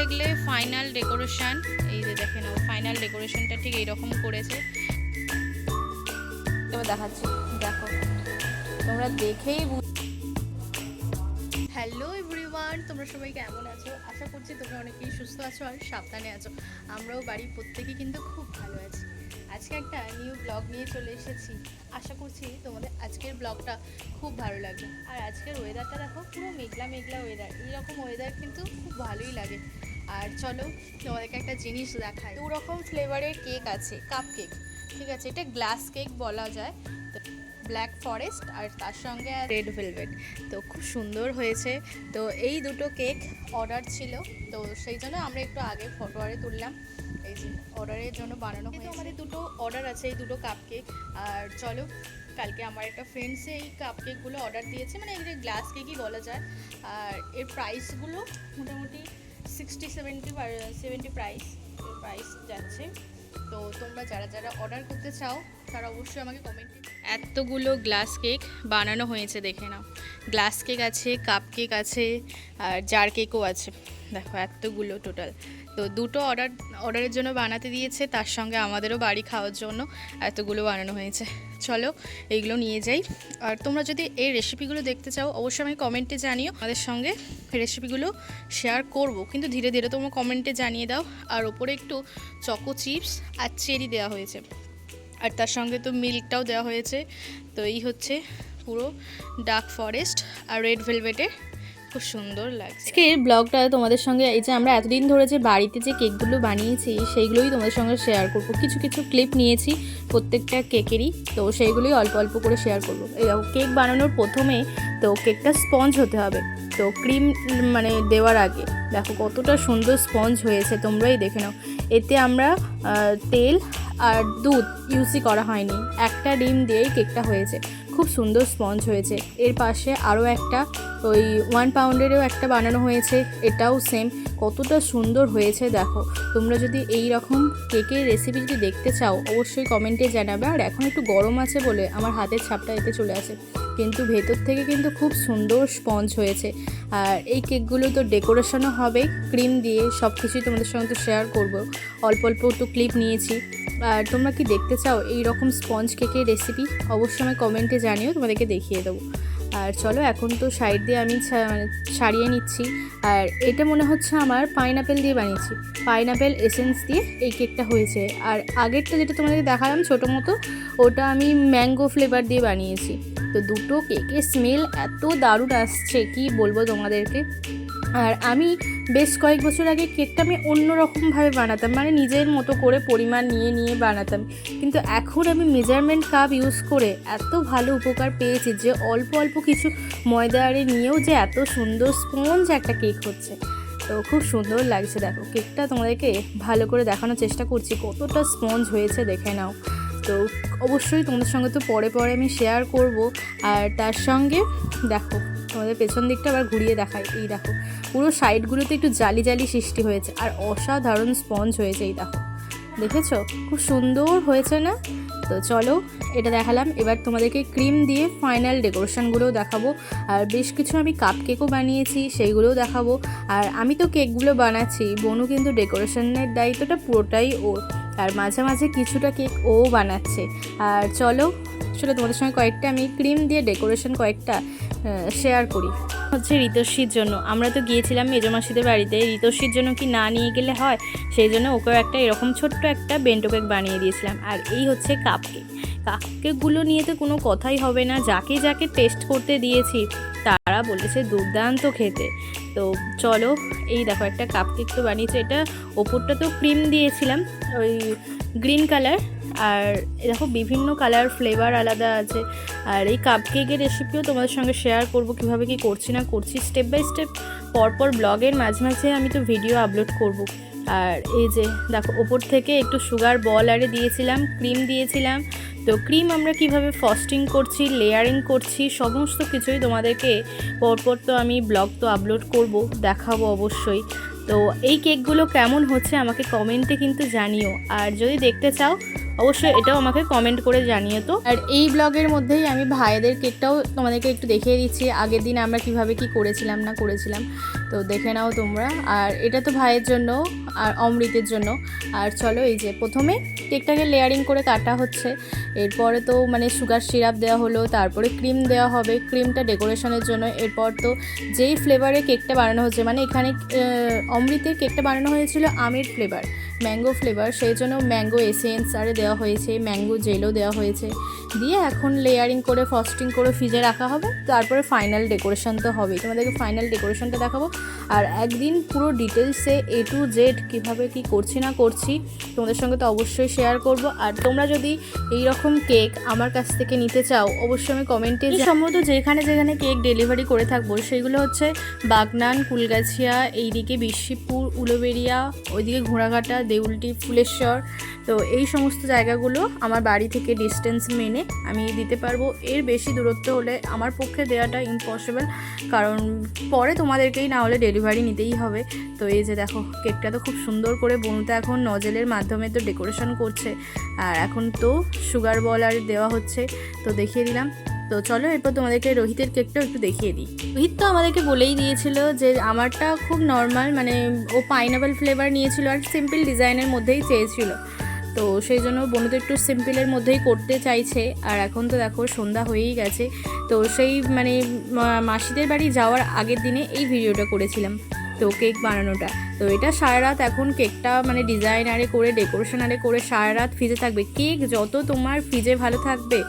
দেখলে final decoration, এই যে দেখে নাও ফাইনাল ডেকোরেশনটা ঠিক এইরকম করেছে। তবে দেখাচ্ছি, দেখো তোমরা দেখেই। হ্যালো এভরিওয়ান, তোমরা সবাই কেমন আছো? আশা করছি তোমরা অনেকেই সুস্থ আছো আর সাবধানে আছো। আমরাও বাড়ির প্রত্যেকেই কিন্তু খুব ভালো আছি। আজকে একটা নিউ ব্লগ নিয়ে চলে এসেছি। আশা করছি তোমাদের আজকের ব্লগটা খুব ভালো লাগবে। আর আজকের ওয়েদারটা দেখো, পুরো মেঘলা মেঘলা ওয়েদার। এইরকম ওয়েদার কিন্তু খুব ভালোই লাগে। আর চলো তোমাদেরকে একটা জিনিস দেখাই। 2 রকম ফ্লেভারের কেক আছে, কাপ কেক, ঠিক আছে? এটা গ্লাস কেক বলা যায়। ব্ল্যাক ফরেস্ট আর তার সঙ্গে রেড ভেলভেট, তো খুব সুন্দর হয়েছে। তো এই দুটো কেক অর্ডার ছিল, তো সেই জন্য আমরা একটু আগে ফটো তুললাম। এই যে অর্ডারের জন্য বানানো হয়েছে। আমাদের দুটো অর্ডার আছে, এই দুটো কাপ কেক। আর চলো, কালকে আমার একটা ফ্রেন্ডসে এই কাপ কেকগুলো অর্ডার দিয়েছে, মানে এগুলো গ্লাস কেকই বলা যায়। আর এর প্রাইসগুলো মোটামুটি 60-70 প্রাইস যাচ্ছে। তো তোমরা যারা যারা অর্ডার করতে চাও তারা অবশ্যই আমাকে কমেন্টে। এতগুলো গ্লাস কেক বানানো হয়েছে, দেখে নাও। গ্লাস কেক আছে, কাপ কেক আছে, আর জার কেকও আছে। দেখো এতগুলো টোটাল। তো দুটো অর্ডারের জন্য বানাতে দিয়েছে, তার সঙ্গে আমাদেরও বাড়ি খাওয়ার জন্য এতগুলো বানানো হয়েছে। চলো এইগুলো নিয়ে যাই। আর তোমরা যদি এই রেসিপিগুলো দেখতে চাও অবশ্যই আমি কমেন্টে জানিও। আমাদের সঙ্গে রেসিপিগুলো শেয়ার করব, কিন্তু ধীরে ধীরে তোমরা কমেন্টে জানিয়ে দাও। আর ওপরে একটু চকো চিপস আর চেরি দেওয়া হয়েছে, আর তার সঙ্গে তো মিল্কটাও দেওয়া হয়েছে। তো এই হচ্ছে পুরো ডার্ক ফরেস্ট আর রেড ভেলভেটের, খুব সুন্দর লাগছে। আজকের ব্লগটা তোমাদের সঙ্গে এই যে আমরা এতদিন ধরে যে বাড়িতে যে কেকগুলো বানিয়েছি সেইগুলোই তোমাদের সঙ্গে শেয়ার করব। কিছু কিছু ক্লিপ নিয়েছি প্রত্যেকটা কেকেরই, তো সেইগুলোই অল্প অল্প করে শেয়ার করবো। এই কেক বানানোর প্রথমে তো কেকটা স্পঞ্জ হতে হবে, তো ক্রিম মানে দেওয়ার আগে দেখো কতটা সুন্দর স্পঞ্জ হয়েছে, তোমরাই দেখে নাও। এতে আমরা তেল আর দুধ ইউজই করা হয়নি, একটা ডিম দিয়েই কেকটা হয়েছে। খুব সুন্দর স্পঞ্জ হয়েছে। এর পাশে আরও একটা ওই 1 পাউন্ডেরও একটা বানানো হয়েছে, এটাও সেম। কতটা সুন্দর হয়েছে দেখো। তোমরা যদি এই রকম কেকের রেসিপি যদি দেখতে চাও অবশ্যই কমেন্টে জানাবে। আর এখন একটু গরম আছে বলে আমার হাতের ছাপটা এতে চলে আসে, কিন্তু ভেতর থেকে কিন্তু খুব সুন্দর স্পঞ্জ হয়েছে। আর এই কেকগুলো তো ডেকোরেশনও হবে ক্রিম দিয়ে, সব কিছুই তোমাদের সঙ্গে তো শেয়ার করবো। অল্প অল্প একটু ক্লিপ নিয়েছি। আর তোমরা কি দেখতে চাও এই রকম স্পঞ্জ কেকের রেসিপি অবশ্যই আমি কমেন্টে জানিও, তোমাদেরকে দেখিয়ে দেবো। আর চলো এখন তো সাইড দিয়ে আমি সারিয়ে নিচ্ছি। আর এটা মনে হচ্ছে আমার পাইনাপেল দিয়ে বানিয়েছি, পাইনাপেল এসেন্স দিয়ে এই কেকটা হয়েছে। আর আগেরটা যেটা তোমাদেরকে দেখালাম ছোটো মতো, ওটা আমি ম্যাঙ্গো ফ্লেভার দিয়ে বানিয়েছি। তো দুটো কেকের স্মেল এত দারুণ আসছে কি বলবো তোমাদেরকে। আর আমি বেশ কয়েক বছর আগে কেকটা আমি অন্যরকমভাবে বানাতাম, মানে নিজের মতো করে পরিমাণ নিয়ে নিয়ে বানাতাম। কিন্তু এখন আমি মেজারমেন্ট কাপ ইউজ করে এত ভালো উপকার পেয়েছি যে অল্প অল্প কিছু ময়দা আরে নিয়েও যে এত সুন্দর স্পঞ্জ একটা কেক হচ্ছে। তো খুব সুন্দর লাগছে। দেখো কেকটা তোমাদেরকে ভালো করে দেখানোর চেষ্টা করছি, কতটা স্পঞ্জ হয়েছে দেখে নাও। তো অবশ্যই তোমাদের সঙ্গে তো পরে পরে আমি শেয়ার করব। আর তার সঙ্গে দেখো তোমাদের পেছন দিকটা আবার ঘুরিয়ে দেখাই। এই দেখো পুরো সাইডগুলোতে একটু জালি জালি সৃষ্টি হয়েছে, আর অসাধারণ স্পঞ্জ হয়েছে। এই দেখো, দেখেছো খুব সুন্দর হয়েছে না? তো চলো এটা দেখালাম, এবার তোমাদেরকে ক্রিম দিয়ে ফাইনাল ডেকোরেশনগুলোও দেখাবো। আর বেশ কিছু আমি কাপ কেকও বানিয়েছি, সেইগুলোও দেখাবো। আর আমি তো কেকগুলো বানাচ্ছি, বনু কিন্তু ডেকোরেশনের দায়িত্বটা পুরোটাই ওর। আর মাঝে মাঝে কিছুটা কেক ও বানাচ্ছে। আর চলো তোমাদের সঙ্গে কয়েকটা আমি ক্রিম দিয়ে ডেকোরেশন কয়েকটা শেয়ার করি। হচ্ছে ঋতস্বীর জন্য, আমরা তো গিয়েছিলাম মেজমাসিদের বাড়িতে, ঋতস্বীর জন্য কি না নিয়ে গেলে হয়, সেই জন্য ওকেও একটা এরকম ছোট্ট একটা বেন্টো কেক বানিয়ে দিয়েছিলাম। আর এই হচ্ছে কাপ কেক। কাপ কেকগুলো নিয়ে তো কোনো কথাই হবে না, যাকে যাকে টেস্ট করতে দিয়েছি তারা বলেছে দুর্দান্ত খেতে। তো চলো এই দেখো একটা কাপ কেক তো বানিয়েছে, এটা ওপরটা তো ক্রিম দিয়েছিলাম ওই গ্রিন কালার, আর দেখো বিভিন্ন কালার ফ্লেভার আলাদা আছে। আর এই কাপ কেকের রেসিপিও তোমাদের সঙ্গে শেয়ার করব, কীভাবে কী করছি না করছি স্টেপ বাই স্টেপ পরপর ব্লগের মাঝে মাঝে আমি তো ভিডিও আপলোড করব। আর এই যে দেখো ওপর থেকে একটু সুগার বল আরে দিয়েছিলাম, ক্রিম দিয়েছিলাম। তো ক্রিম আমরা কিভাবে ফ্রস্টিং করছি, লেয়ারিং করছি, সমস্ত কিছুই তোমাদেরকে পরপর তো আমি ব্লগ তো আপলোড করব, দেখাবো অবশ্যই। তো এই কেকগুলো কেমন হচ্ছে আমাকে কমেন্টে কিন্তু জানিও। আর যদি দেখতে চাও অবশ্যই এটাও আমাকে কমেন্ট করে জানিও। তো আর এই ব্লগের মধ্যেই আমি ভাইদের কেকটাও তোমাদেরকে একটু দেখিয়ে দিচ্ছি, আগের দিন আমরা কিভাবে কি করেছিলাম না করেছিলাম। তো দেখে নাও তোমরা। আর এটা তো ভাইয়ের জন্য আর অমৃতের জন্য। আর চলো এই যে প্রথমে কেকটাকে লেয়ারিং করে কাটা হচ্ছে, এরপরে তো মানে সুগার সিরাপ দেওয়া হলো, তারপরে ক্রিম দেওয়া হবে, ক্রিমটা ডেকোরেশনের জন্য। এরপর তো যেই ফ্লেভারে কেকটা বানানো হচ্ছে, মানে এখানে অমৃতের কেকটা বানানো হয়েছিল আমের ফ্লেভার, ম্যাঙ্গো ফ্লেভার, সেই জন্য ম্যাঙ্গো এসেন্স আরে দেওয়া হয়েছে, ম্যাঙ্গো জেলও দেওয়া হয়েছে, দিয়ে এখন লেয়ারিং করে ফ্রস্টিং করে ফ্রিজে রাখা হবে। তারপরে ফাইনাল ডেকোরেশন তো হবেই, তোমাদেরকে ফাইনাল ডেকোরেশনটা দেখাবো। আর একদিন পুরো ডিটেলসে A to Z কীভাবে কী করছি না করছি তোমাদের সঙ্গে তো অবশ্যই শেয়ার করব। আর তোমরা যদি এই রকম কেক আমার কাছ থেকে নিতে চাও অবশ্যই আমি কমেন্টে, সম্ভবত যেখানে যেখানে কেক ডেলিভারি করে থাকবো সেইগুলো হচ্ছে বাগনান, কুলগাছিয়া, এইদিকে বিশ্বপুর, উলুবেড়িয়া, ওইদিকে ঘোড়াঘাটা, দেউলটি, ফুলেশ্বর। তো এই সমস্ত জায়গাগুলো আমার বাড়ি থেকে ডিস্টেন্স মেনে আমি দিতে পারবো। এর বেশি দূরত্ব হলে আমার পক্ষে দেওয়াটা ইম্পসিবল, কারণ পরে তোমাদেরকেই না হলে ডেলিভারি নিতেই হবে। তো এই যে দেখো কেকটা তো খুব সুন্দর করে বনুতে এখন নজেলের মাধ্যমে তো ডেকোরেশন করছে, আর এখন তো সুগার বল আর দেওয়া হচ্ছে, তো দেখিয়ে দিলাম। তো চলো এরপর তোমাদেরকে রোহিতের কেকটাও একটু দেখিয়ে দিই। রোহিত তো আমাদেরকে বলেই দিয়েছিল যে আমারটা খুব নর্মাল, মানে ও পাইনাপেল ফ্লেভার নিয়েছিল আর সিম্পল ডিজাইনের মধ্যেই চেয়েছিল, তো সেই জন্য বনু তো একটু সিম্পলের মধ্যেই করতে চাইছে। আর এখন তো দেখো সন্ধ্যা হয়েই গেছে, তো সেই মানে মাসিদের বাড়ি যাওয়ার আগের দিনে এই ভিডিওটা করেছিলাম, তো কেক বানানোটা। তো এটা সারা রাত এখন কেকটা মানে ডিজাইন আরে করে ডেকোরেশন আরে করে সারা রাত ফ্রিজে থাকবে। কেক যত তোমার ফ্রিজে ভালো থাকবে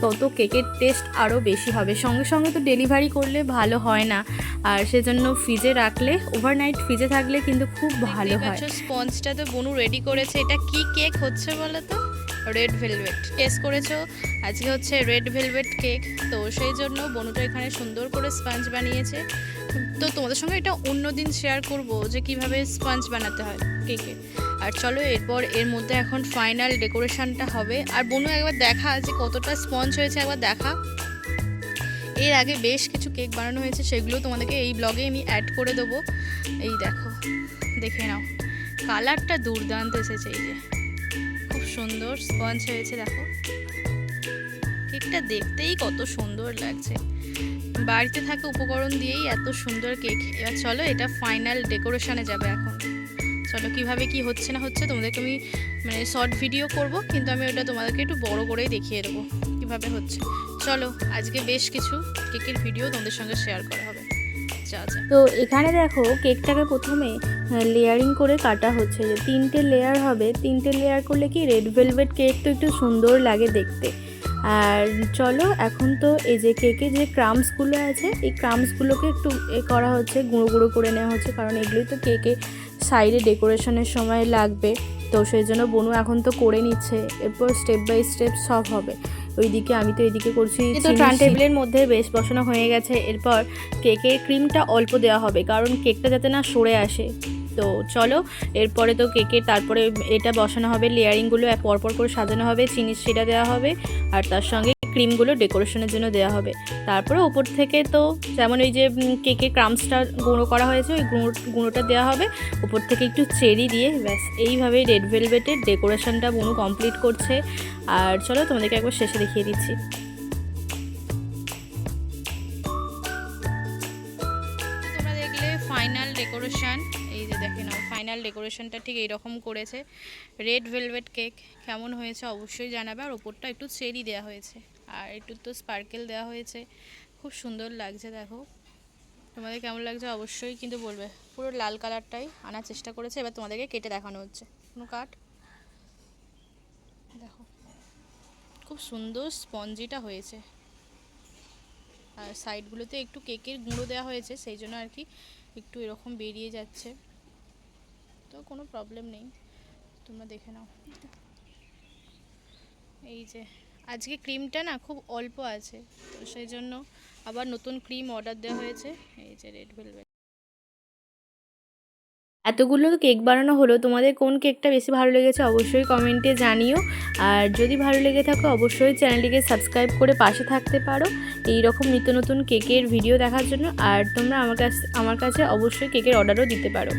তত কেকের টেস্ট আরও বেশি হবে। সঙ্গে সঙ্গে তো ডেলিভারি করলে ভালো হয় না, আর সেজন্য ফ্রিজে রাখলে ওভারনাইট ফ্রিজে থাকলে কিন্তু খুব ভালো হয়। স্পঞ্জটা তো বনু রেডি করেছে। এটা কি কেক হচ্ছে বলো তো? Red velvet. টেস্ট করেছো? আজকে হচ্ছে রেড ভেলভেট কেক, তো সেই জন্য বনুটা এখানে সুন্দর করে স্পঞ্জ বানিয়েছে। তো তোমাদের সঙ্গে এটা অন্য দিন শেয়ার করব যে কিভাবে স্পঞ্জ বানাতে হয় কেকে। আর চলো এরপর এর মধ্যে এখন ফাইনাল ডেকোরেশনটা হবে। আর বনু একবার দেখা যে কতটা স্পঞ্জ হয়েছে, একবার দেখা। এর আগে বেশ কিছু কেক বানানো হয়েছে, সেগুলো তোমাদেরকে এই ব্লগে আমি অ্যাড করে দেবো। এই দেখো, দেখে নাও, কালারটা দুর্দান্ত এসেছে। এই যে খুব সুন্দর স্পঞ্জ হয়েছে, দেখো কেকটা দেখতেই কত সুন্দর লাগছে। বাড়িতে থাকা উপকরণ দিয়েই এত সুন্দর কেক। এবার চলো এটা ফাইনাল ডেকোরেশনে যাবে এখন। চলো কিভাবে কি হচ্ছে না হচ্ছে তোমাদেরকে আমি মানে শর্ট ভিডিও করব, কিন্তু আমি ওটা তোমাদেরকে একটু বড় করেই দেখিয়ে দেবো কিভাবে হচ্ছে। চলো আজকে বেশ কিছু কেকের ভিডিও তোমাদের সঙ্গে শেয়ার করা হবে। তো এখানে দেখো কেকটাকে প্রথমে লেয়ারিং করে কাটা হচ্ছে, যে 3টে লেয়ার হবে। 3টে লেয়ার করলে কি রেড ভেলভেট কেক তো একটু সুন্দর লাগে দেখতে। আর চলো এখন তো এই যে কেকে যে ক্রাম্সগুলো আছে এই ক্রাম্সগুলোকে একটু করা হচ্ছে, গুঁড়ো গুঁড়ো করে নেওয়া হচ্ছে, কারণ এগুলোই তো কেকে সাইডে ডেকোরেশনের সময় লাগবে। তো সেই জন্য বনু এখন তো করে নিচ্ছে, এরপর স্টেপ বাই স্টেপ সব হবে। ওইদিকে আমি তো এদিকে করছি। তো টার্ন টেবিলের মধ্যে বেশ বসানো হয়ে গেছে। এরপর কেকের ক্রিমটা অল্প দেওয়া হবে, কারণ কেকটা যাতে না সরে আসে। তো চলো এরপরে তো কেকের তারপরে এটা বসানো হবে, লেয়ারিংগুলো পরপর করে সাজানো হবে, চিনি সেটা দেওয়া হবে, আর তার সঙ্গে ক্রিমগুলো ডেকোরেশনের জন্য দেওয়া হবে। তারপরে ওপর থেকে তো যেমন ওই যে কেকের ক্রাম্সটা গুঁড়ো করা হয়েছে ওই গুঁড়োটা দেওয়া হবে, ওপর থেকে একটু চেরি দিয়ে ব্যাস এইভাবেই রেড ভেলভেটের ডেকোরেশনটা বনু কমপ্লিট করছে। আর চলো তোমাদেরকে একবার শেষে দেখিয়ে দিচ্ছি। তোমরা দেখলে ফাইনাল ডেকোরেশন, এই যে দেখে নাও ফাইনাল ডেকোরেশনটা ঠিক এইরকম করেছে। রেড ভেলভেট কেক কেমন হয়েছে অবশ্যই জানাবে। আর ওপরটা একটু চেরি দেওয়া হয়েছে, আর একটু তো স্পার্কেল দেওয়া হয়েছে, খুব সুন্দর লাগছে। দেখো তোমাদের কেমন লাগছে অবশ্যই কিন্তু বলবে। পুরো লাল কালারটাই আনার চেষ্টা করেছে। এবার তোমাদেরকে কেটে দেখানো হচ্ছে, কোনো কাট। দেখো খুব সুন্দর স্পঞ্জিটা হয়েছে, আর সাইডগুলোতে একটু কেকের গুঁড়ো দেওয়া হয়েছে, সেই জন্য আর কি একটু এরকম বেরিয়ে যাচ্ছে, তো কোনো প্রবলেম নেই, তোমরা দেখে নাও। এই যে আজকে ক্রিমটা না খুব অল্প আছে, তো সেই জন্য আবার নতুন ক্রিম অর্ডার দেওয়া হয়েছে। এই যে রেড ভেলভেট। এতগুলো কেক বানানো হলো, তোমাদের কোন কেকটা বেশি ভালো লেগেছে অবশ্যই কমেন্টে জানিও। আর যদি ভালো লেগে থাকে অবশ্যই চ্যানেলটিকে সাবস্ক্রাইব করে পাশে থাকতে পারো এই রকম নিত্য নতুন কেকের ভিডিও দেখার জন্য। আর তোমরা আমার কাছে অবশ্যই কেকের অর্ডারও দিতে পারো।